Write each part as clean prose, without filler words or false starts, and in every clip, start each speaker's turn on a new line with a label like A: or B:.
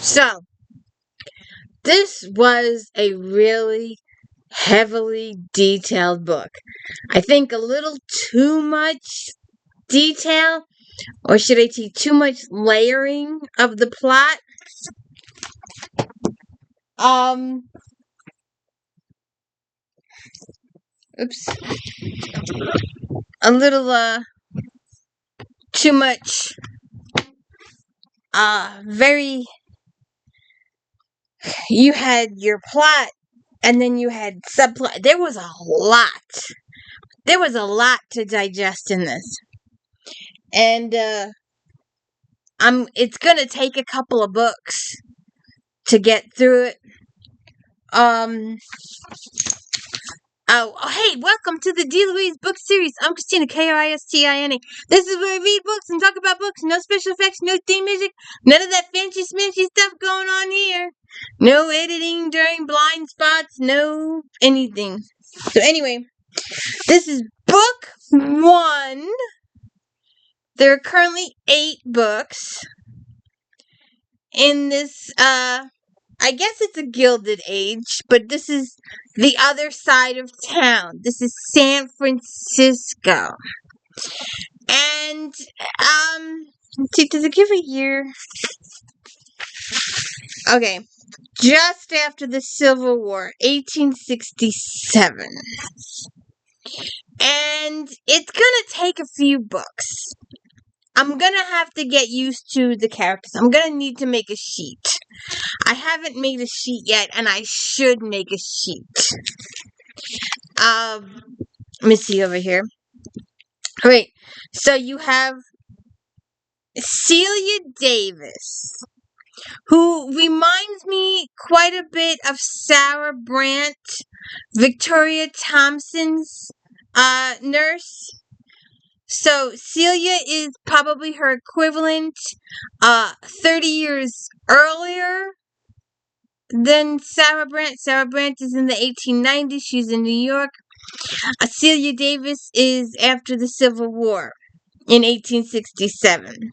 A: So, this was a really heavily detailed book. I think a little too much detail, or should I say too much layering of the plot. Um, oops. A little, too much, very, you had your plot, and then you had subplot. There was a lot. There was a lot to digest in this. And, it's gonna take a couple of books to get through it. Hey, welcome to the D. Louise book series. I'm Christina, Kristina. This is where I read books and talk about books. No special effects, no theme music, none of that fancy smanchy stuff going on here. No editing during blind spots, no anything. So anyway, this is book 1. There are currently 8 books in this, I guess it's a Gilded Age, but this is the other side of town. This is San Francisco. And, let's see, does it give a year? Okay. Just after the Civil War, 1867. And it's gonna take a few books. I'm gonna have to get used to the characters. I'm gonna need to make a sheet. I haven't made a sheet yet, and I should make a sheet. Let me see over here. Alright, so you have Celia Davis, who reminds me quite a bit of Sarah Brandt, Victoria Thompson's nurse. So Celia is probably her equivalent 30 years earlier than Sarah Brandt. Sarah Brandt is in the 1890s. She's in New York. Celia Davis is after the Civil War in 1867.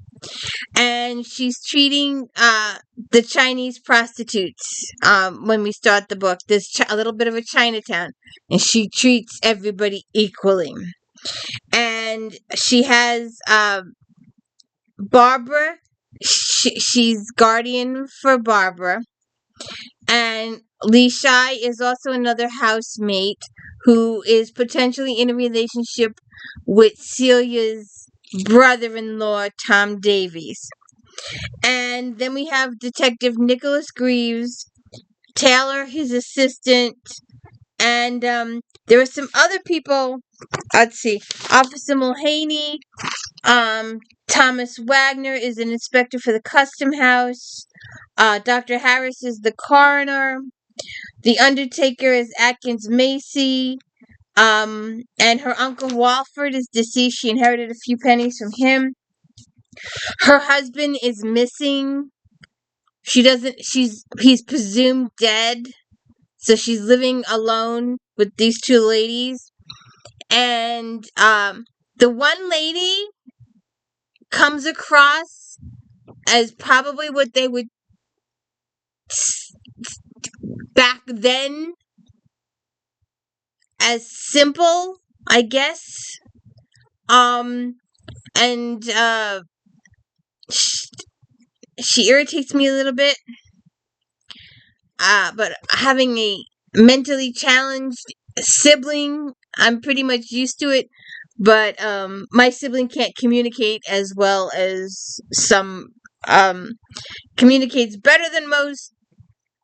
A: And she's treating the Chinese prostitutes when we start the book. There's a little bit of a Chinatown. And she treats everybody equally. And she has Barbara. She's guardian for Barbara. And Li Shai is also another housemate who is potentially in a relationship with Celia's brother-in-law, Tom Davies. And then we have Detective Nicholas Greaves, Taylor, his assistant, and there are some other people. Let's see. Officer Mulhaney, Thomas Wagner is an inspector for the custom house. Dr. Harris is the coroner. The undertaker is Atkins Macy. And her uncle Walford is deceased. She inherited a few pennies from him. Her husband is missing. He's presumed dead. So she's living alone with these 2 ladies. And the one lady comes across as probably what they would back then as simple, I guess. And she irritates me a little bit. But having a mentally challenged sibling, I'm pretty much used to it. But my sibling can't communicate as well as some. Communicates better than most,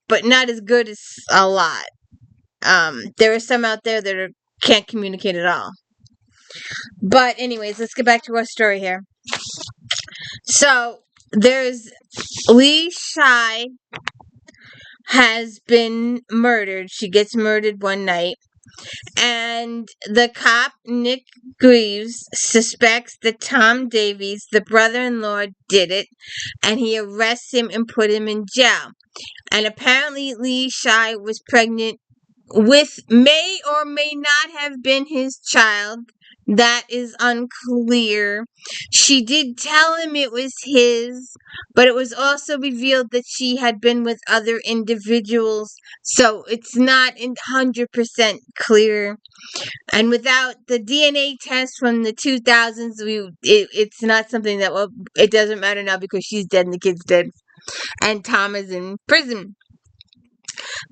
A: but not as good as a lot. There are some out there that can't communicate at all. But anyways, let's get back to our story here. So there's Li Shai has been murdered. She gets murdered one night. And the cop, Nick Greaves, suspects that Tom Davies, the brother-in-law, did it. And he arrests him and put him in jail. And apparently Li Shai was pregnant with, may or may not have been his child. That is unclear. She did tell him it was his, but it was also revealed that she had been with other individuals, so it's not 100% clear. And without the DNA test from the 2000s, it's not something that, well, it doesn't matter now because she's dead and the kid's dead, and Tom is in prison.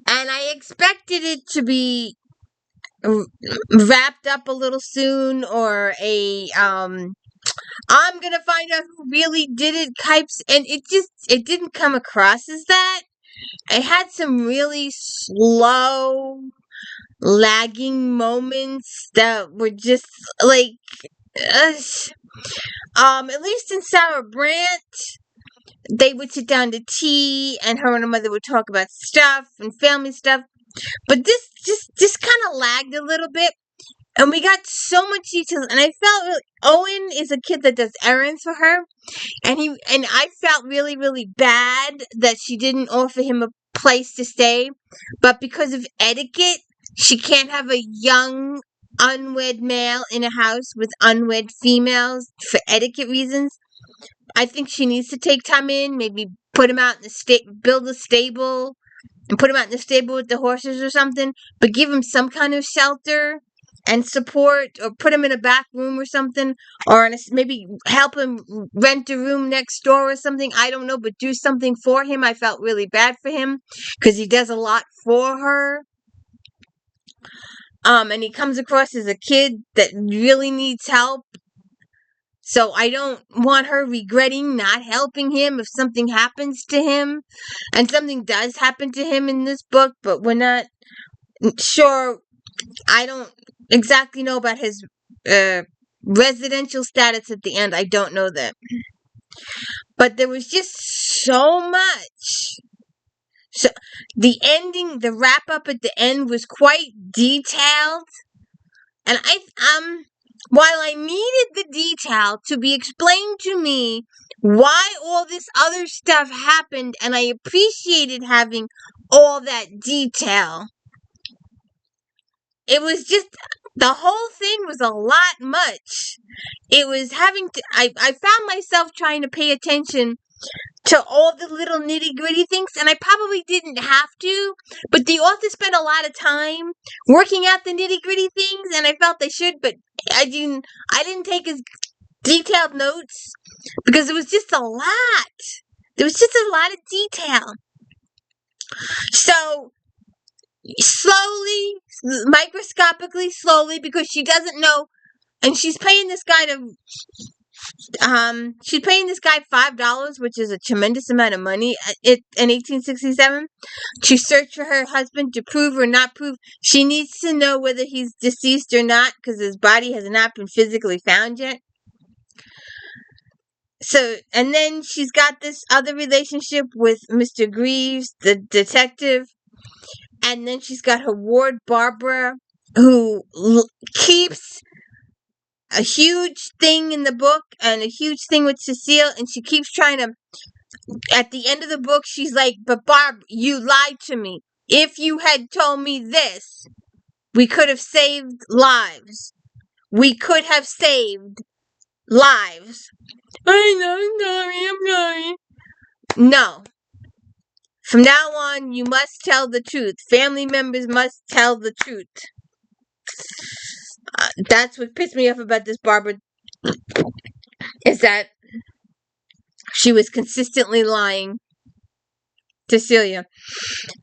A: And I expected it to be wrapped up a little soon, or I'm gonna find out who really did it types, and it didn't come across as that. It had some really slow, lagging moments that were just like, uh, at least in Sour Brant, they would sit down to tea, and her and her mother would talk about stuff and family stuff. But this just kind of lagged a little bit, and we got so much details. And I felt Owen is a kid that does errands for her, and I felt really, really bad that she didn't offer him a place to stay, but because of etiquette, she can't have a young unwed male in a house with unwed females for etiquette reasons. I think she needs to take time in, maybe put him out in the build a stable, and put him out in the stable with the horses or something, but give him some kind of shelter and support, or put him in a back room or something, or maybe help him rent a room next door or something. I don't know, but do something for him. I felt really bad for him because he does a lot for her. And he comes across as a kid that really needs help. So I don't want her regretting not helping him if something happens to him. And something does happen to him in this book, but we're not sure. I don't exactly know about his residential status at the end. I don't know that. But there was just so much. So the ending, the wrap up at the end was quite detailed. And while I needed the detail to be explained to me why all this other stuff happened, and I appreciated having all that detail, it was just, the whole thing was a lot much. It was I found myself trying to pay attention to all the little nitty gritty things, and I probably didn't have to, but the author spent a lot of time working out the nitty gritty things, and I felt they should, but I didn't take as detailed notes because it was just a lot. There was just a lot of detail. So slowly, microscopically slowly, because she doesn't know, and she's paying this guy $5, which is a tremendous amount of money in 1867, to search for her husband, to prove or not prove. She needs to know whether he's deceased or not, because his body has not been physically found yet. So, and then she's got this other relationship with Mr. Greaves, the detective, and then she's got her ward, Barbara, who keeps a huge thing in the book and a huge thing with Cecile, and she keeps trying to, at the end of the book, she's like, but Barb, you lied to me. If you had told me this, we could have saved lives. We could have saved lives. I know, I'm sorry. No. From now on, you must tell the truth. Family members must tell the truth. That's what pissed me off about this Barbara, is that she was consistently lying to Celia.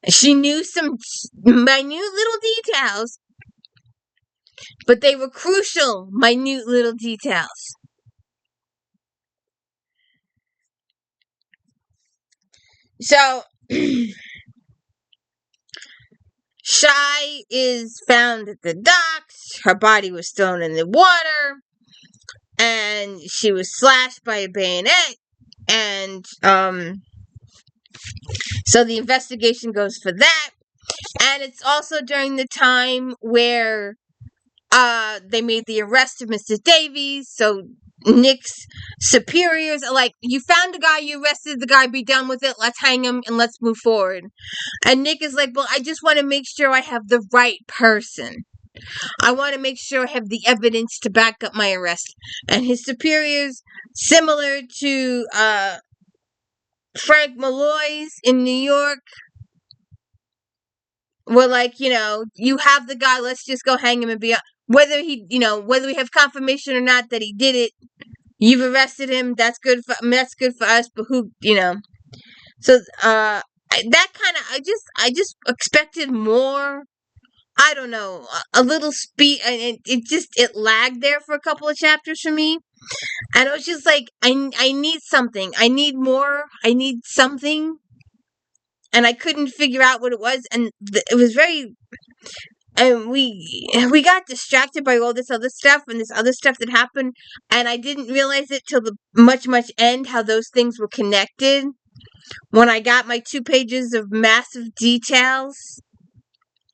A: She knew some minute little details, but they were crucial, minute little details. So, Shy is found at the docks. Her body was thrown in the water, and she was slashed by a bayonet. And so the investigation goes for that. And it's also during the time where they made the arrest of Mr. Davies. So Nick's superiors are like, you found a guy, you arrested the guy, be done with it, let's hang him and let's move forward. And Nick is like, well, I just want to make sure I have the right person. I want to make sure I have the evidence to back up my arrest. And his superiors, similar to Frank Malloy's in New York, were like, you have the guy, let's just go hang him and be, whether whether we have confirmation or not that he did it, you've arrested him, that's good for us, but who, so, that kind of, I just expected more. I don't know, a little speed, and it lagged there for a couple of chapters for me. And I was just like, I need something. I need more. I need something. And I couldn't figure out what it was. And it was very, and we got distracted by all this other stuff and this other stuff that happened. And I didn't realize it till the much end how those things were connected. When I got my 2 pages of massive details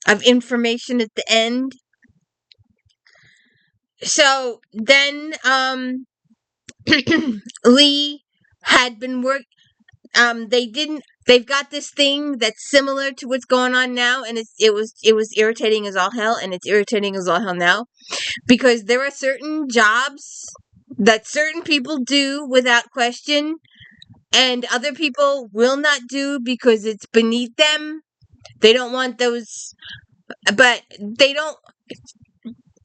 A: of information at the end. So then, Lee had been they've got this thing that's similar to what's going on now, and it was irritating as all hell, and it's irritating as all hell now, because there are certain jobs that certain people do without question, and other people will not do because it's beneath them. They don't want those, but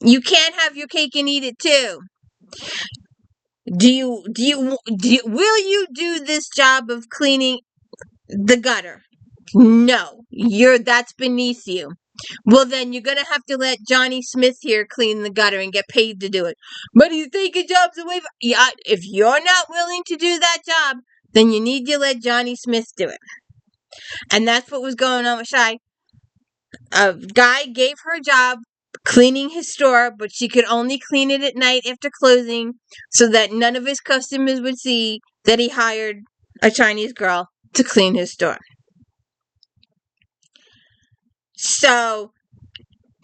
A: you can't have your cake and eat it too. Will you do this job of cleaning the gutter? No, that's beneath you. Well, then you're gonna have to let Johnny Smith here clean the gutter and get paid to do it. But he's taking jobs away from, if you're not willing to do that job, then you need to let Johnny Smith do it. And that's what was going on with Shy. A guy gave her a job cleaning his store, but she could only clean it at night after closing so that none of his customers would see that he hired a Chinese girl to clean his store. So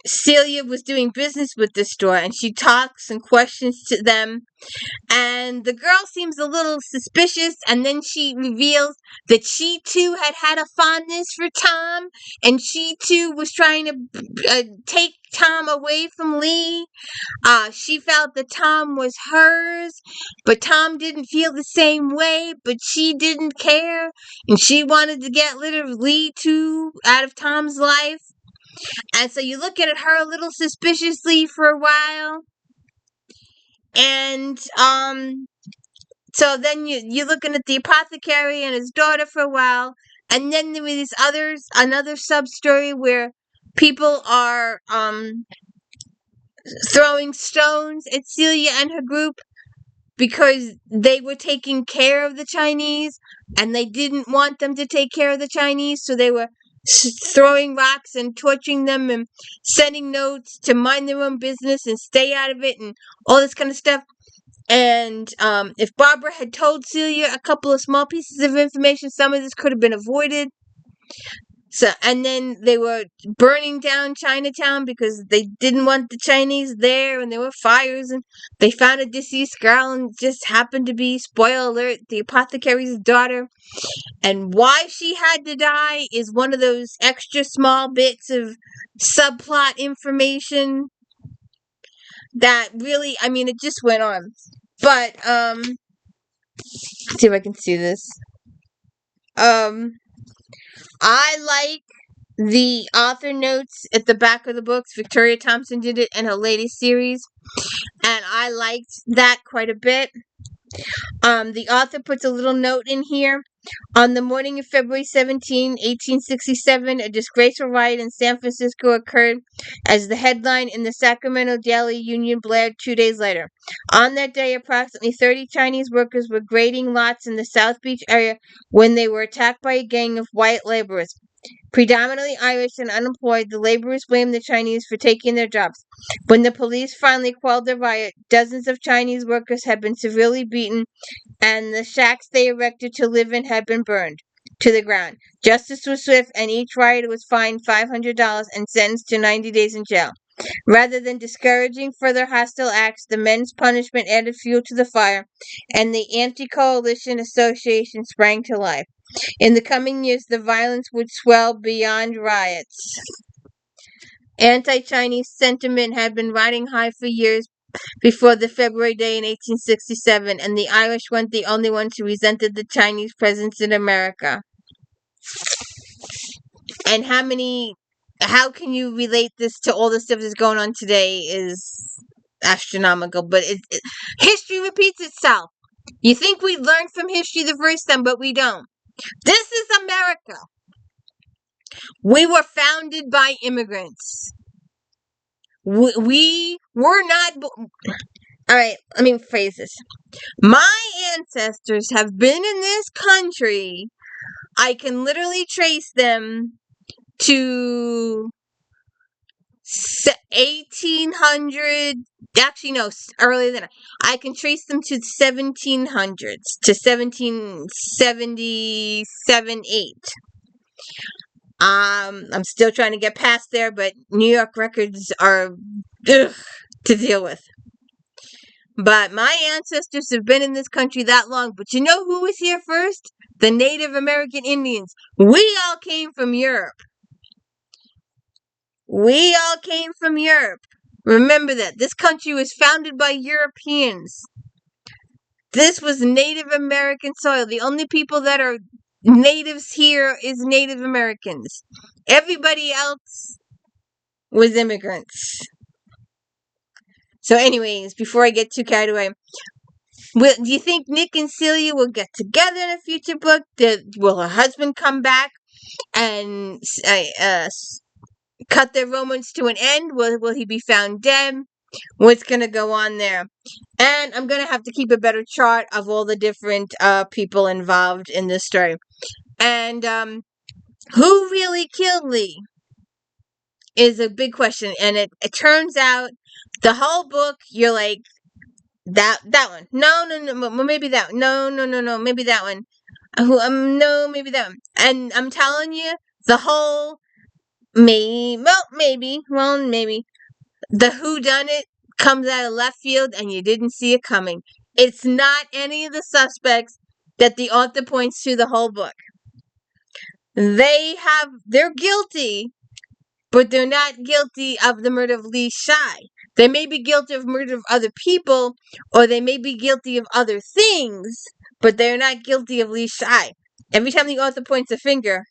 A: Celia was doing business with this store, and she talks and questions to them, and the girl seems a little suspicious, and then she reveals that she too had a fondness for Tom, and she too was trying to take Tom away from Lee. She felt that Tom was hers, but Tom didn't feel the same way, but she didn't care, and she wanted to get rid of Lee too out of Tom's life. And so you look at her a little suspiciously for a while. And so then you're looking at the apothecary and his daughter for a while. And then there was another sub-story where people are throwing stones at Celia and her group because they were taking care of the Chinese and they didn't want them to take care of the Chinese, so they were throwing rocks and torching them and sending notes to mind their own business and stay out of it and all this kind of stuff. And if Barbara had told Celia a couple of small pieces of information, some of this could have been avoided. So, and then they were burning down Chinatown because they didn't want the Chinese there, and there were fires, and they found a deceased girl, and it just happened to be, spoiler alert, the apothecary's daughter. And why she had to die is one of those extra small bits of subplot information that really, it just went on. But, let's see if I can see this. I like the author notes at the back of the books. Victoria Thompson did it in her latest series, and I liked that quite a bit. The author puts a little note in here. On the morning of February 17, 1867, a disgraceful riot in San Francisco occurred as the headline in the Sacramento Daily Union blared 2 days later. On that day, approximately 30 Chinese workers were grading lots in the South Beach area when they were attacked by a gang of white laborers. Predominantly Irish and unemployed, the laborers blamed the Chinese for taking their jobs. When the police finally quelled the riot, dozens of Chinese workers had been severely beaten, and the shacks they erected to live in had been burned to the ground. Justice was swift, and each rioter was fined $500 and sentenced to 90 days in jail. Rather than discouraging further hostile acts, the men's punishment added fuel to the fire, and the Anti-Coalition Association sprang to life. In the coming years, the violence would swell beyond riots. Anti-Chinese sentiment had been riding high for years before the February day in 1867, and the Irish weren't the only ones who resented the Chinese presence in America. And how can you relate this to all the stuff that's going on today is astronomical, but history repeats itself. You think we learned from history the first time, but we don't. This is America. We were founded by immigrants. We were not... Alright, let me phrase this. My ancestors have been in this country. I can literally trace them to 1800, actually no, earlier than that. I can trace them to 1700s, to 1777, 8. I'm still trying to get past there, but New York records are to deal with. But my ancestors have been in this country that long. But you know who was here first? The Native American Indians. We all came from Europe. We all came from Europe. Remember that. This country was founded by Europeans. This was Native American soil. The only people that are natives here is Native Americans. Everybody else was immigrants. So anyways, before I get too carried away, do you think Nick and Celia will get together in a future book? Will her husband come back and cut their romance to an end? Will he be found dead? What's going to go on there? And I'm going to have to keep a better chart of all the different people involved in this story. And who really killed Lee is a big question. And it turns out the whole book, you're like, that one. No, maybe that one. No, maybe that one. No, maybe that one. And I'm telling you, the whole maybe. The whodunit comes out of left field and you didn't see it coming. It's not any of the suspects that the author points to the whole book. They're guilty, but they're not guilty of the murder of Lee Shy. They may be guilty of murder of other people, or they may be guilty of other things, but they're not guilty of Lee Shy. Every time the author points a finger,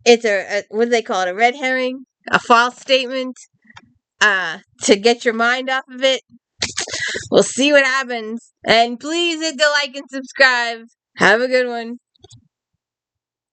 A: it's what do they call it? A red herring? A false statement? To get your mind off of it. We'll see what happens. And please hit the like and subscribe. Have a good one.